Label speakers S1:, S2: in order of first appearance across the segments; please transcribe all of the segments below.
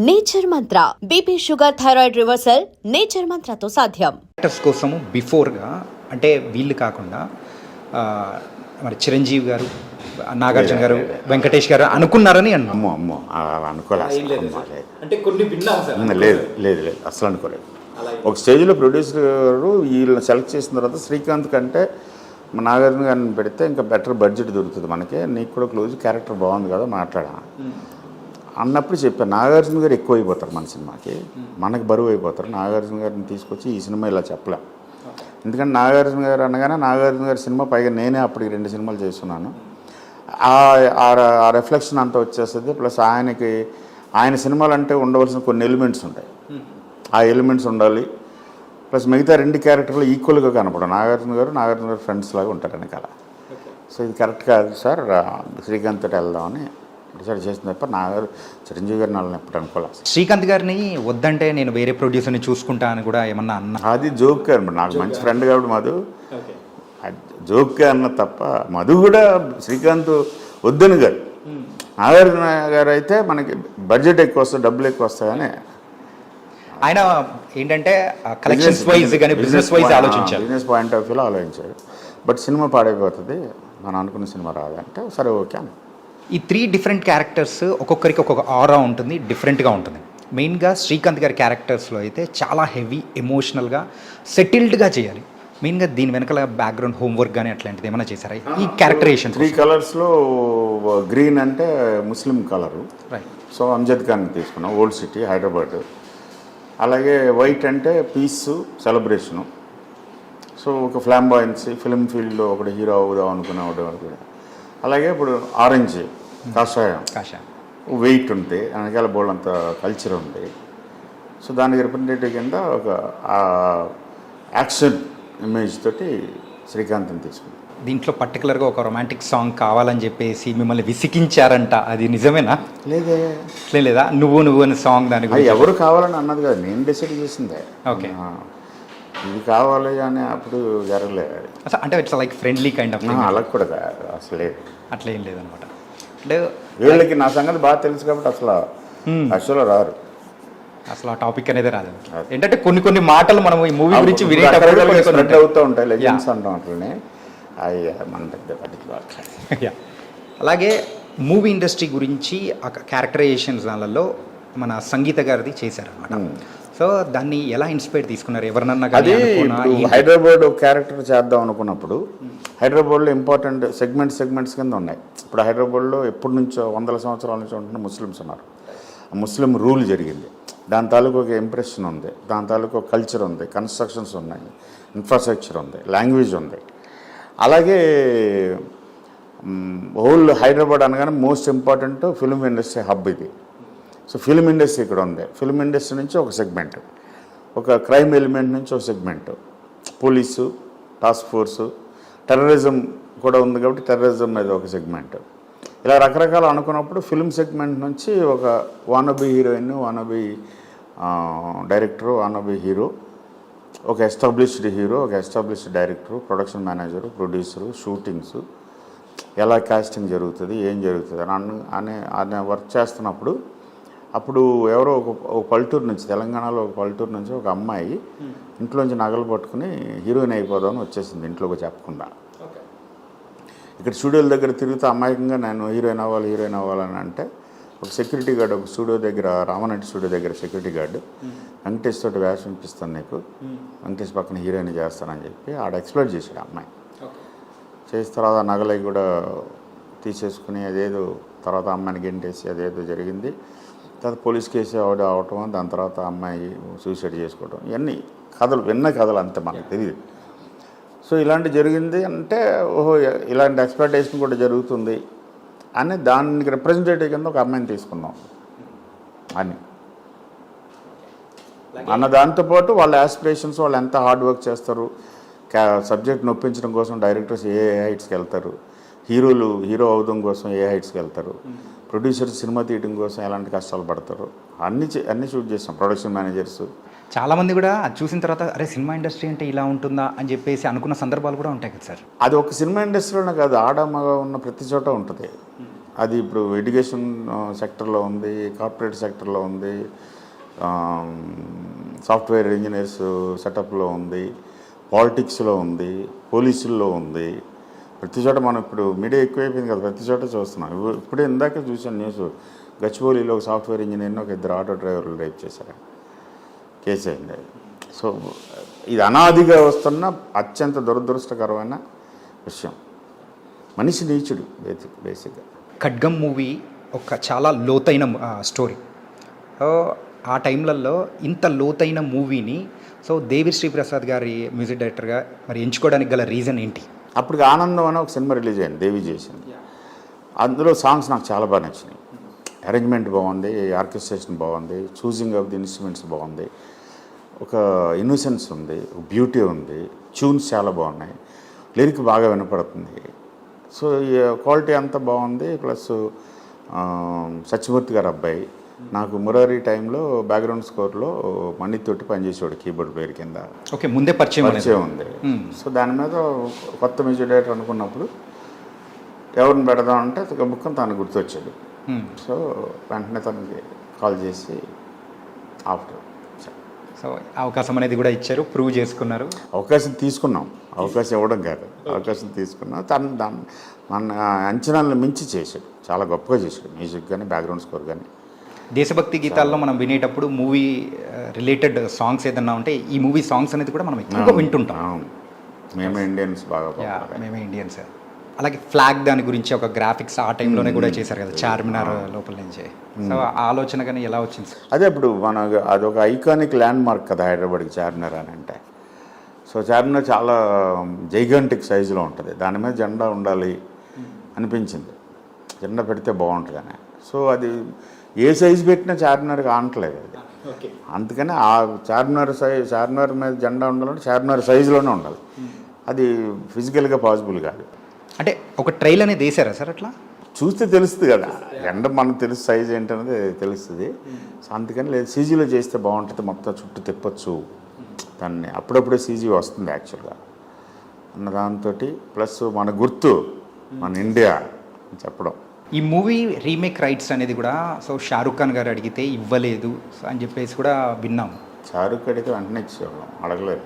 S1: Nature Mantra BP sugar thyroid reversal nature మంత్రతో సాధ్యం.
S2: Actors కోసము బిఫోర్గా అంటే వీళ్ళు కాకుండా మరి చిరంజీవి గారు, నాగార్జున గారు, వెంకటేష్ గారు అనుకున్నారని
S3: అమ్మో అమ్మో అనుకోలేదు.
S2: అంటే కొన్ని
S3: లేదు లేదు లేదు అసలు అనుకోలేదు. ఒక స్టేజ్లో ప్రొడ్యూసర్ గారు వీళ్ళని సెలెక్ట్ చేసిన తర్వాత శ్రీకాంత్ కంటే నాగార్జున గారిని పెడితే ఇంకా బెటర్ బడ్జెట్ దొరుకుతుంది మనకి, నీకు కూడా క్లోజ్ క్యారెక్టర్ బాగుంది కదా మాట్లాడా అన్నప్పుడు చెప్పాను. నాగార్జున గారు ఎక్కువ అయిపోతారు మన సినిమాకి, మనకి బరువు అయిపోతారు. నాగార్జున గారిని తీసుకొచ్చి ఈ సినిమా ఇలా చెప్పలే, ఎందుకంటే నాగార్జున గారు అనగానే నాగార్జున గారి సినిమా, పైగా నేనే అప్పటికి 2 సినిమాలు చేస్తున్నాను, ఆ రిఫ్లెక్షన్ అంతా వచ్చేస్తుంది. ప్లస్ ఆయన సినిమాలు అంటే ఉండవలసిన కొన్ని ఎలిమెంట్స్ ఉంటాయి, ఆ ఎలిమెంట్స్ ఉండాలి. ప్లస్ మిగతా 2 క్యారెక్టర్లు ఈక్వల్గా కనపడవు. నాగార్జున గారు ఫ్రెండ్స్ లాగా ఉంటారు వెనకాల. సో ఇది కరెక్ట్ కాదు సార్, శ్రీకాంత్ తోటి వెళ్దామని డిసైడ్ చేసిన తప్ప చిరంజీవి గారిని వాళ్ళని ఎప్పుడు అనుకోలేదు.
S2: శ్రీకాంత్ గారిని వద్దంటే నేను వేరే ప్రొడ్యూసర్ని చూసుకుంటా అని కూడా ఏమన్నా అన్నా?
S3: అది జోక్గా అనమాట, నాకు మంచి ఫ్రెండ్ కాబట్టి మధు జోక్గా అన్న తప్ప, మధు కూడా శ్రీకాంత్ వద్దని గారు. నాగార్జున గారు అయితే మనకి బడ్జెట్ ఎక్కువ వస్తుంది, డబ్బులు ఎక్కువ వస్తాయని
S2: ఆయన ఏంటంటే కలెక్షన్స్ వైజ్ కానీ బిజినెస్ వైజ్ ఆలోచించారు,
S3: బిజినెస్ పాయింట్ ఆఫ్ వ్యూలో ఆలోచించారు. బట్ సినిమా పాడైపోతుంది, మనం అనుకున్న సినిమా రాదంటే సరే ఓకే అని.
S2: ఈ 3 డిఫరెంట్ క్యారెక్టర్స్ ఒక్కొక్కరికి ఒక్కొక్క ఆరా ఉంటుంది, డిఫరెంట్గా ఉంటుంది. మెయిన్గా శ్రీకాంత్ గారి క్యారెక్టర్స్లో అయితే చాలా హెవీ ఎమోషనల్గా సెటిల్డ్గా చేయాలి. మెయిన్గా దీని వెనకాల బ్యాక్గ్రౌండ్ హోంవర్క్ కానీ అట్లాంటిది ఏమైనా చేశారా ఈ క్యారెక్టరేషన్?
S3: 3 కలర్స్లో గ్రీన్ అంటే Muslim colour,
S2: right.
S3: So Amjad Khan తీసుకున్నాం, ఓల్డ్ సిటీ హైదరాబాద్. అలాగే వైట్ అంటే పీస్ సెలబ్రేషను. సో ఒక ఫ్లాంబాయన్సీ, ఫిల్మ్ ఫీల్డ్లో ఒకటి హీరో అవుదాం అనుకునేవాడు కూడా. అలాగే ఇప్పుడు ఆరెంజ్ కాషాయం, వెయిట్ ఉంది, వెనకాల బోల్డ్ అంత కల్చర్ ఉంది. సో దానికి రిప్రజెంటేటివ్ కింద ఒక యాక్షన్ ఇమేజ్ తోటి శ్రీకాంత్ని తీసుకుంది.
S2: దీంట్లో పర్టికులర్గా ఒక రొమాంటిక్ సాంగ్ కావాలని చెప్పేసి మిమ్మల్ని విసిగించారంట, అది నిజమేనా?
S3: లేదే,
S2: లేదా నువ్వు అని సాంగ్ దాని గురించి
S3: ఎవరు కావాలని అన్నది కాదు, నేను డిసైడ్ చేసిందే.
S2: ఓకే,
S3: ఇది కావాలి అని అప్పుడు జరగలేదు.
S2: అసలు అంటే it's like friendly kind of
S3: అలా కూడా అసలు
S2: అట్లా ఏం లేదనమాట. అంటే
S3: వీళ్ళకి నా సంగతి బాగా తెలుసు కాబట్టి అసలు అసలు రారు,
S2: అసలు ఆ టాపిక్ అనేది రాదు. ఏంటంటే కొన్ని మాటలు మనం ఈ మూవీ గురించి వినేటప్పుడు
S3: అవుతూ ఉంటాయి, లెజెండ్స్ అంటాం అట్లనే. మన పెద్ద
S2: అలాగే మూవీ ఇండస్ట్రీ గురించి ఆ క్యారెక్టరైజేషన్స్ దానిలో మన సంగీత గారిది చేశారనమాట. సో దాన్ని ఎలా ఇన్స్పైర్ తీసుకున్నారు? ఎవరినన్నా
S3: అది హైదరాబాద్ క్యారెక్టర్ చేద్దాం అనుకున్నప్పుడు, హైదరాబాద్లో ఇంపార్టెంట్ సెగ్మెంట్స్ కింద ఉన్నాయి. ఇప్పుడు హైదరాబాద్లో ఎప్పటి నుంచో 100 సంవత్సరాల నుంచి ఉంటున్న ముస్లిమ్స్ ఉన్నారు. ముస్లిం రూల్ జరిగింది, దాని తాలూకు ఒక ఇంప్రెషన్ ఉంది, దాని తాలూకు ఒక కల్చర్ ఉంది, కన్స్ట్రక్షన్స్ ఉన్నాయి, ఇన్ఫ్రాస్ట్రక్చర్ ఉంది, లాంగ్వేజ్ ఉంది. అలాగే హోల్ హైదరాబాద్ అనగానే most important film industry hub ఇది. సో ఫిల్మ్ ఇండస్ట్రీ ఇక్కడ ఉంది. ఫిల్మ్ ఇండస్ట్రీ నుంచి ఒక సెగ్మెంట్, ఒక క్రైమ్ ఎలిమెంట్ నుంచి ఒక segment, police, task force, terrorism కూడా ఉంది కాబట్టి టెర్రరిజం మీద ఒక సెగ్మెంట్. ఇలా రకరకాలు అనుకున్నప్పుడు ఫిల్మ్ సెగ్మెంట్ నుంచి ఒక వానబీ హీరోయిన్, వానబీ డైరెక్టరు, వానబీ హీరో, ఒక ఎస్టాబ్లిష్డ్ హీరో, ఒక established director, production manager, producer, shootings, ఎలా కాస్టింగ్ జరుగుతుంది, ఏం జరుగుతుంది అనే వర్క్ చేస్తున్నప్పుడు అప్పుడు ఎవరో ఒక పల్లెటూరు నుంచి, తెలంగాణలో ఒక పల్లెటూరు నుంచి ఒక అమ్మాయి ఇంట్లోంచి నగలు పట్టుకుని హీరోయిన్ అయిపోదామని వచ్చేసింది, ఇంట్లోకి చెప్పకుండా. ఇక్కడ స్టూడియోల దగ్గర తిరుగుతూ అమాయకంగా నేను హీరోయిన్ అవ్వాలని అంటే ఒక సెక్యూరిటీ గార్డు, ఒక స్టూడియో దగ్గర, రామనటి స్టూడియో దగ్గర సెక్యూరిటీ గార్డు, వెంకటేష్ తోటి వేషం ఇప్పిస్తాను నీకు, వెంకటేష్ పక్కన హీరోయిన్ చేస్తానని చెప్పి ఆడ ఎక్స్ప్లోర్ చేశాడు అమ్మాయి. చేసిన తర్వాత నగలవి కూడా తీసేసుకుని అదేదో తర్వాత అమ్మాయిని గెంటేసి అదేదో జరిగింది. తర్వాత పోలీస్ కేసు అవటం, దాని తర్వాత అమ్మాయి సూసైడ్ చేసుకోవడం, ఇవన్నీ కథలు, విన్న కథలు అంతే, మనకు తెలియదు. సో ఇలాంటి జరిగింది అంటే ఓహో ఇలాంటి ఎక్స్పెక్టేషన్ కూడా జరుగుతుంది అని దానికి రిప్రజెంటేటివ్ కింద ఒక అమ్మాయిని తీసుకున్నాం అని అన్న. దాంతోపాటు వాళ్ళ యాస్పిరేషన్స్, వాళ్ళు ఎంత హార్డ్ వర్క్ చేస్తారు, సబ్జెక్ట్ని ఒప్పించడం కోసం డైరెక్టర్స్ ఏ హైట్స్కి వెళ్తారు, హీరో అవడం కోసం ఏ హైట్స్కి వెళ్తారు, ప్రొడ్యూసర్స్ సినిమా తీయడం కోసం ఎలాంటి కష్టాలు పడతారు, అన్నీ షూట్ చేస్తాం. ప్రొడక్షన్ మేనేజర్స్
S2: చాలామంది కూడా అది చూసిన తర్వాత అరే సినిమా ఇండస్ట్రీ అంటే ఇలా ఉంటుందా అని చెప్పేసి అనుకున్న సందర్భాలు కూడా ఉంటాయి కదా సార్.
S3: అది ఒక సినిమా ఇండస్ట్రీలోనే కాదు, ఆడ మగ ఉన్న ప్రతి చోట ఉంటుంది. అది ఇప్పుడు ఎడ్యుకేషన్ సెక్టర్లో ఉంది, కార్పొరేట్ సెక్టర్లో ఉంది, సాఫ్ట్వేర్ ఇంజనీర్స్ సెటప్లో ఉంది, పాలిటిక్స్లో ఉంది, పోలీసుల్లో ఉంది. ప్రతి చోట మనం ఇప్పుడు మీడియా ఎక్కువైపోయింది కదా, ప్రతి చోట చూస్తున్నాం. ఇప్పుడే ఇందాక చూసాను న్యూస్, గచ్చిబౌలిలో ఒక సాఫ్ట్వేర్ ఇంజనీర్ని ఒక 2 ఆటో డ్రైవర్లు రేప్ చేశారు, కేసు అయింది. సో ఇది అనాదిగా వస్తున్న అత్యంత దురదృష్టకరమైన విషయం. మనిషి నీచుడు బేసిక్గా.
S2: ఖడ్గం మూవీ ఒక చాలా లోతైన స్టోరీ. ఆ టైంలలో ఇంత లోతైన మూవీని దేవి శ్రీప్రసాద్ గారి మ్యూజిక్ డైరెక్టర్గా మరి ఎంచుకోవడానికి గల రీజన్ ఏంటి?
S3: అప్పటికి ఆనందం అనే ఒక సినిమా రిలీజ్ అయింది, దేవి చేసింది. అందులో సాంగ్స్ నాకు చాలా బాగా నచ్చినాయి. అరేంజ్మెంట్ బాగుంది, ఆర్కెస్ట్రేషన్ బాగుంది, చూసింగ్ ఆఫ్ ది ఇన్స్ట్రుమెంట్స్ బాగుంది, ఒక ఇన్నోసెన్స్ ఉంది, బ్యూటీ ఉంది, ట్యూన్స్ చాలా బాగున్నాయి, లిరిక్ బాగా వినపడుతుంది. సో ఈ క్వాలిటీ అంతా బాగుంది. ప్లస్ సత్యమూర్తి గారు అబ్బాయి నాకు మురారి టైంలో బ్యాక్గ్రౌండ్ స్కోర్లో మణితోటి పనిచేసేవాడు, కీబోర్డ్ ప్లేయర్ కింద.
S2: ఓకే, ముందే పరిచయం
S3: ఉంది. సో దాని మీద కొత్త మ్యూజిక్ డైరెక్టర్ అనుకున్నప్పుడు ఎవరిని పెడదామంటే ముఖం తను గుర్తొచ్చాడు. సో వెంటనే తనకి కాల్ చేసి ఆఫ్టర్.
S2: సో అవకాశం అనేది కూడా ఇచ్చారు, ప్రూవ్ చేసుకున్నారు.
S3: అవకాశం తీసుకున్నాం, అవకాశం ఇవ్వడం కాదు, అవకాశం తీసుకున్నాం. దాన్ని మన అంచనాలను మించి చేశాడు, చాలా గొప్పగా చేశాడు. మ్యూజిక్ కానీ బ్యాక్గ్రౌండ్ స్కోర్ కానీ.
S2: దేశభక్తి గీతాల్లో మనం వినేటప్పుడు మూవీ రిలేటెడ్ సాంగ్స్ ఏదన్నా ఉంటే ఈ మూవీ సాంగ్స్ అనేది కూడా మనం ఎక్కువగా వింటుంటాం.
S3: మేమే ఇండియన్స్ బాగా,
S2: మేమే ఇండియన్స్. అలాగే ఫ్లాగ్ దాని గురించి ఒక గ్రాఫిక్స్ ఆ టైంలోనే కూడా చేశారు కదా, చార్మినార్ లోపల నుంచి. సో ఆ ఆలోచన కానీ ఎలా వచ్చింది?
S3: అదే ఇప్పుడు మన అదొక ఐకానిక్ ల్యాండ్ మార్క్ కదా హైదరాబాద్కి చార్మినార్ అని అంటే. సో చార్మినార్ చాలా జైగాంటిక్ సైజులో ఉంటుంది, దాని మీద జెండా ఉండాలి అనిపించింది, జెండా పెడితే బాగుంటుందని. సో అది ఏ సైజు పెట్టినా చార్మినార్కి ఆనట్లేదు అది. అందుకని ఆ చార్మినార్ మీద జెండా ఉండాలంటే చార్మినార్ సైజులోనే ఉండాలి. అది ఫిజికల్గా పాసిబుల్ కాదు.
S2: అంటే ఒక ట్రైల్ అనేది వేసారా సార్? అట్లా
S3: చూస్తే తెలుస్తుంది కదా, ఎండ మనకు తెలుసు సైజ్ ఏంటనేది తెలుస్తుంది. సో అందుకని లేదు, సీజీలో చేస్తే బాగుంటుంది, మొత్తం చుట్టూ తిప్పచ్చు దాన్ని. అప్పుడప్పుడే సీజీ వస్తుంది యాక్చువల్గా అన్న దాంతో. ప్లస్ మన గుర్తు, మన ఇండియా చెప్పడం.
S2: ఈ మూవీ రీమేక్ రైట్స్ అనేది కూడా షారూక్ ఖాన్ గారు అడిగితే ఇవ్వలేదు అని చెప్పేసి కూడా విన్నాము.
S3: షారూక్ అడిగితే వెంటనే ఇచ్చేవాళ్ళం, అడగలేదు.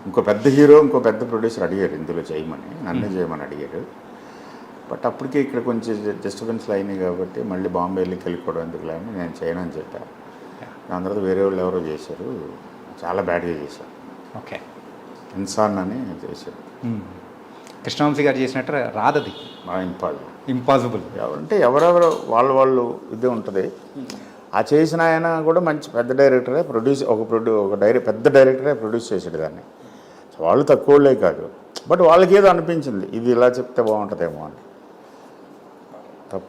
S3: ఇంకో పెద్ద హీరో, ఇంకో పెద్ద ప్రొడ్యూసర్ అడిగారు ఇందులో చేయమని, నన్ను చేయమని అడిగారు. బట్ అప్పటికే ఇక్కడ కొంచెం డిస్టర్బెన్స్లు అయినాయి కాబట్టి మళ్ళీ బాంబే వెళ్ళిపోవడం ఎందుకు లేని నేను చేయనని చెప్పాను. దాని తర్వాత వేరే వాళ్ళు ఎవరో చేశారు, చాలా బ్యాడ్గా చేశారు.
S2: ఓకే,
S3: ఇన్సాన్ అని చేశారు.
S2: కృష్ణవంశీ గారు చేసినట్టు రాదది, ఇంపాసిబుల్.
S3: అంటే ఎవరెవరు వాళ్ళు ఇదే ఉంటుంది. ఆ చేసిన ఆయన కూడా మంచి పెద్ద డైరెక్టరే పెద్ద డైరెక్టరే ప్రొడ్యూస్ చేసాడు దాన్ని. వాళ్ళు తక్కువలే కాదు, బట్ వాళ్ళకి ఏదో అనిపించింది ఇది ఇలా చెప్తే బాగుంటుందేమో అని తప్ప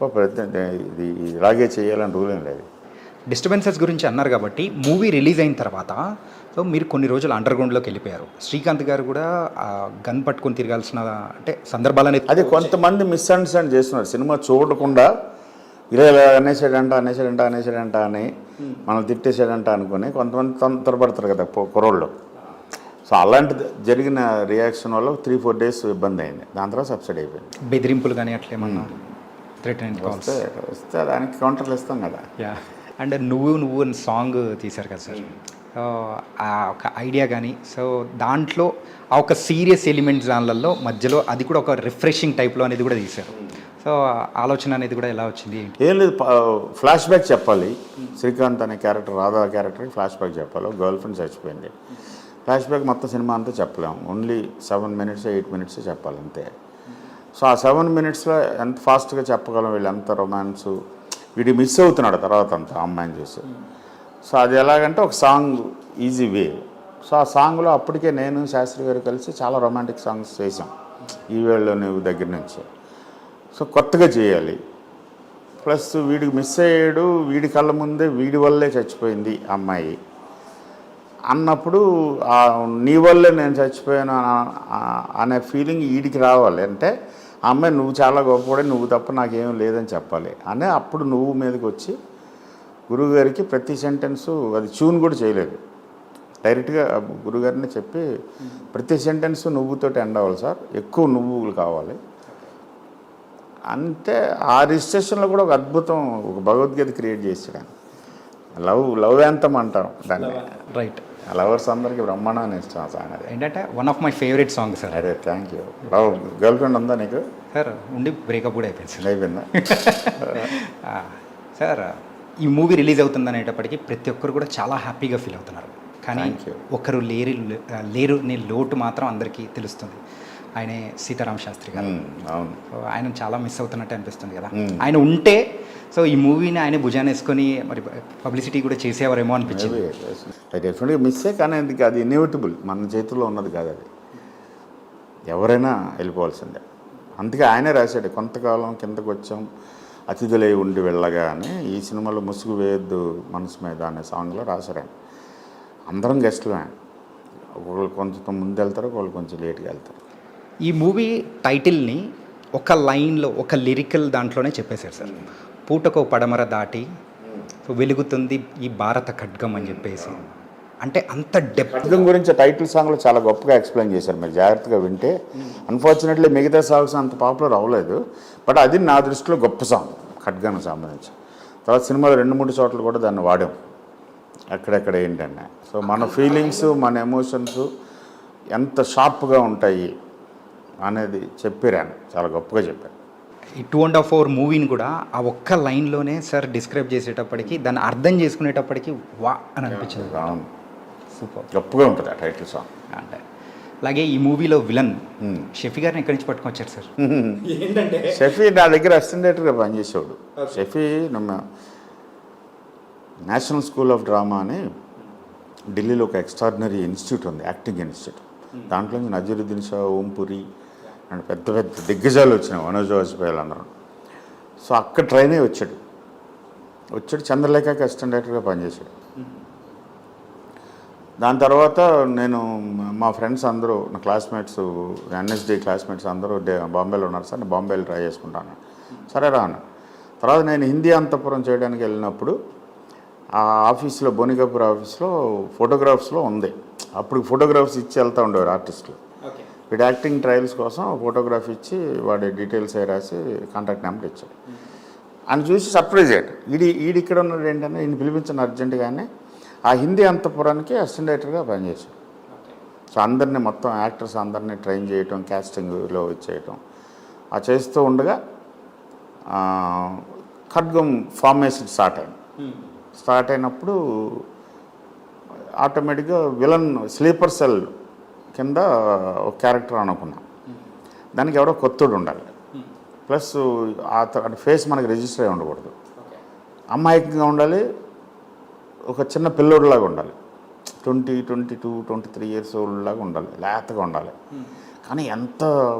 S3: ఇది ఇలాగే చేయాలని రూల్ ఏం లేదు.
S2: డిస్టర్బెన్సెస్ గురించి అన్నారు కాబట్టి మూవీ రిలీజ్ అయిన తర్వాత మీరు కొన్ని రోజులు అండర్ గ్రౌండ్లోకి వెళ్ళిపోయారు. శ్రీకాంత్ గారు కూడా గన్ పట్టుకొని తిరగాల్సిన అంటే సందర్భాలు అనేది
S3: అదే కొంతమంది మిస్అండర్స్టాండ్ చేస్తున్నారు. సినిమా చూడకుండా ఇలా అనేసాడంట అని మనం తిట్టేసాడంట అనుకుని కొంతమంది తొందరపడతారు కదా కుర్రోళ్ళు. సో అలాంటిది జరిగిన రియాక్షన్ వల్ల 3-4 days ఇబ్బంది అయింది. దాని తర్వాత సబ్సిడీ అయిపోయింది.
S2: బెదిరింపులు కానీ అట్లేమన్నా థ్రెటనింగ్ కాల్స్
S3: వస్తే దానికి కౌంటర్లు ఇస్తాం కదా.
S2: అండ్ నువ్వు సాంగ్ తీశారు కదా సార్, ఆ ఒక ఐడియా కానీ దాంట్లో ఆ ఒక సీరియస్ ఎలిమెంట్స్ దానిలలో మధ్యలో అది కూడా ఒక రిఫ్రెషింగ్ టైప్లో అనేది కూడా తీశారు. ఆలోచన అనేది కూడా ఎలా వచ్చింది?
S3: ఏం లేదు, ఫ్లాష్ బ్యాక్ చెప్పాలి. శ్రీకాంత్ అనే క్యారెక్టర్, రాధా క్యారెక్టర్కి ఫ్లాష్ బ్యాక్ చెప్పాలి. గర్ల్ ఫ్రెండ్ చచ్చిపోయింది, ఫ్లాష్ బ్యాక్ మొత్తం సినిమా అంతా చెప్పలేము, ఓన్లీ 7 minutes 8 minutes చెప్పాలి అంతే. సో ఆ 7 minutesలో ఎంత ఫాస్ట్గా చెప్పగలం, వీళ్ళు ఎంత రొమాన్స్, వీడి మిస్ అవుతున్నాడు తర్వాత అంతా అమ్మాయిని చూసి. సో అది ఎలాగంటే ఒక సాంగ్ ఈజీ వే. సో ఆ సాంగ్లో అప్పటికే నేను శాస్త్రి గారు కలిసి చాలా రొమాంటిక్ సాంగ్స్ చేసాం, ఈ వేళలో నువ్వు దగ్గర నుంచి. సో కొత్తగా చేయాలి. ప్లస్ వీడికి మిస్ అయ్యాడు, వీడి కళ్ళ ముందే వీడి వల్లే చచ్చిపోయింది అమ్మాయి అన్నప్పుడు నీ వల్లే నేను చచ్చిపోయాను అనే ఫీలింగ్ వీడికి రావాలి. అంటే ఆ అమ్మాయి నువ్వు చాలా గొప్పవాడే, నువ్వు తప్ప నాకేం లేదని చెప్పాలి అనే. అప్పుడు నువ్వు మీదకి వచ్చి గురువుగారికి ప్రతి సెంటెన్సు, అది ట్యూన్ కూడా చేయలేదు, డైరెక్ట్గా గురుగారిని చెప్పి ప్రతి సెంటెన్స్ నువ్వుతోటి ఎండ్ అవ్వాలి సార్, ఎక్కువ నువ్వులు కావాలి అంటే ఆ రిజిస్ట్రేషన్లో కూడా ఒక అద్భుతం, ఒక భగవద్గీత క్రియేట్ చేసాడు ఆయన. లవ్ యాంతం అంటాం దాన్ని.
S2: రైట్.
S3: లవర్స్ అందరికీ బ్రహ్మాండాన్ని ఇష్టం ఆ సాంగ్. అది
S2: ఏంటంటే one of my favourite song sir.
S3: అరే thank you. Love girlfriend ఉందా నీకు?
S2: సార్ ఉండి బ్రేకప్ కూడా అయిపోయింది సార్.
S3: అయిపోయిందా?
S2: సార్ ఈ మూవీ రిలీజ్ అవుతుంది అనేటప్పటికీ ప్రతి ఒక్కరు కూడా చాలా హ్యాపీగా ఫీల్ అవుతున్నారు. కానీ
S3: Thank you.
S2: ఒకరు లేరు అనే లోటు మాత్రం అందరికీ తెలుస్తుంది. ఆయనే సీతారామ శాస్త్రి గారు.
S3: అవును.
S2: సో ఆయన చాలా మిస్ అవుతున్నట్టు అనిపిస్తుంది కదా.
S3: Hmm.
S2: ఆయన ఉంటే సో ఈ మూవీని ఆయన భుజాన్ని వేసుకొని మరి పబ్లిసిటీ కూడా చేసేవారేమో అనిపించింది.
S3: అది డెఫినెట్గా మిస్సే, కానీ అది ఇన్ఎవిటబుల్, మన చేతుల్లో ఉన్నది కాదు అది. ఎవరైనా వెళ్ళిపోవాల్సిందే. అందుకే ఆయనే రాశాడు, కొంతకాలం కిందకు వచ్చాం అతిథులై ఉండి వెళ్ళగా అని. ఈ సినిమాలో ముసుగు వేయద్దు మనసు మీద అనే సాంగ్లో రాశారు ఆయన. అందరం గెస్టులు ఆయన. ఒకళ్ళు కొంచెం ముందు వెళ్తారు, ఒకళ్ళు కొంచెం లేట్గా వెళ్తారు.
S2: ఈ మూవీ టైటిల్ని ఒక లైన్లో ఒక లిరికల్ దాంట్లోనే చెప్పేశారు సార్. పూటకో పడమర దాటి వెలుగుతుంది ఈ భారత ఖడ్గం అని చెప్పేసి. అంటే అంత డెప్త్
S3: ఖడ్గం గురించి టైటిల్ సాంగ్లో చాలా గొప్పగా ఎక్స్ప్లెయిన్ చేశారు, మీరు జాగ్రత్తగా వింటే. అన్ఫార్చునేట్లీ మిగతా సాంగ్స్ అంత పాపులర్ అవ్వలేదు, బట్ అది నా దృష్టిలో గొప్ప సాంగ్ ఖడ్గానికి సంబంధించి. తర్వాత సినిమాలో 2-3 చోట్ల కూడా దాన్ని వాడాం, ఎక్కడెక్కడ ఏంటంటే. సో మన ఫీలింగ్స్, మన ఎమోషన్స్ ఎంత షార్ప్గా ఉంటాయి అనేది చెప్పారు, చాలా గొప్పగా చెప్పారు.
S2: ఈ 2.5 hour మూవీని కూడా ఆ ఒక్క లైన్లోనే సార్ డిస్క్రైబ్ చేసేటప్పటికి, దాన్ని అర్థం చేసుకునేటప్పటికి వా అని అనిపించింది.
S3: అవును,
S2: సూపర్,
S3: గొప్పగా ఉంటుంది ఆ టైటిల్ సాంగ్.
S2: అంటే అలాగే ఈ మూవీలో విలన్ షఫీ గారిని ఎక్కడి నుంచి పట్టుకొచ్చారు సార్? ఏంటంటే
S3: షఫీ నా దగ్గర అసిస్టెంట్ డైరెక్టర్గా పనిచేసేవాడు. షఫీ నమ్మ నేషనల్ స్కూల్ ఆఫ్ డ్రామా అని ఢిల్లీలో ఒక ఎక్స్ట్రాడినరీ ఇన్స్టిట్యూట్ ఉంది, యాక్టింగ్ ఇన్స్టిట్యూట్. దాంట్లో నజరుద్దీన్ షా, ఓంపురి అండ్ పెద్ద పెద్ద దిగ్గజాలు వచ్చినాయి, మనోజ్ వాజ్పేయి అందరూ. సో అక్కడ ట్రైన్ అయ్యి వచ్చాడు చంద్రలేఖకి అసిస్టెంట్ డైరెక్టర్గా పనిచేశాడు. దాని తర్వాత నేను, మా ఫ్రెండ్స్ అందరూ, నా క్లాస్మేట్స్, ఎన్ఎస్డి క్లాస్మేట్స్ అందరూ బాంబేలో ఉన్నారు సార్, నేను బాంబేలో ట్రై చేసుకుంటాను. సరే రా అన్న. తర్వాత నేను హిందీ అంతఃపురం చేయడానికి వెళ్ళినప్పుడు ఆ ఆఫీస్లో, బోనికపూర్ ఆఫీస్లో ఫోటోగ్రాఫ్స్లో ఉంది. అప్పుడు ఫోటోగ్రాఫ్స్ ఇచ్చి వెళ్తూ ఉండేవారు ఆర్టిస్టులు. వీడు యాక్టింగ్ ట్రయల్స్ కోసం ఫోటోగ్రాఫ్ ఇచ్చి వాడి డీటెయిల్స్ అవి రాసి కాంటాక్ట్ నెంబర్ ఇచ్చాడు. ఆయన చూసి సర్ప్రైజ్ అయ్యాడు. ఈడు ఇక్కడ ఉన్నాడు ఏంటంటే, ఈయన పిలిపించిన అర్జెంటుగానే ఆ హిందీ అంతఃపురానికి అసిస్టెంట్ డైరెక్టర్గా పనిచేశాడు. సో అందరినీ, మొత్తం యాక్టర్స్ అందరినీ ట్రైన్ చేయటం, క్యాస్టింగ్లో ఇచ్చేయటం ఆ చేస్తూ ఉండగా ఖడ్గం ఫార్మేషన్ స్టార్ట్ అయినప్పుడు ఆటోమేటిక్గా విలన్ స్లీపర్ సెల్ కింద ఒక క్యారెక్టర్ అనుకున్నాం. దానికి ఎవడో కొత్తడు ఉండాలి, ప్లస్ అటు ఫేస్ మనకి రిజిస్టర్ అయి ఉండకూడదు, అమాయకంగా ఉండాలి, ఒక చిన్న పిల్లోడిలాగా ఉండాలి, 22, 23 years old లాగా ఉండాలి, లేతగా ఉండాలి. కానీ ఎంత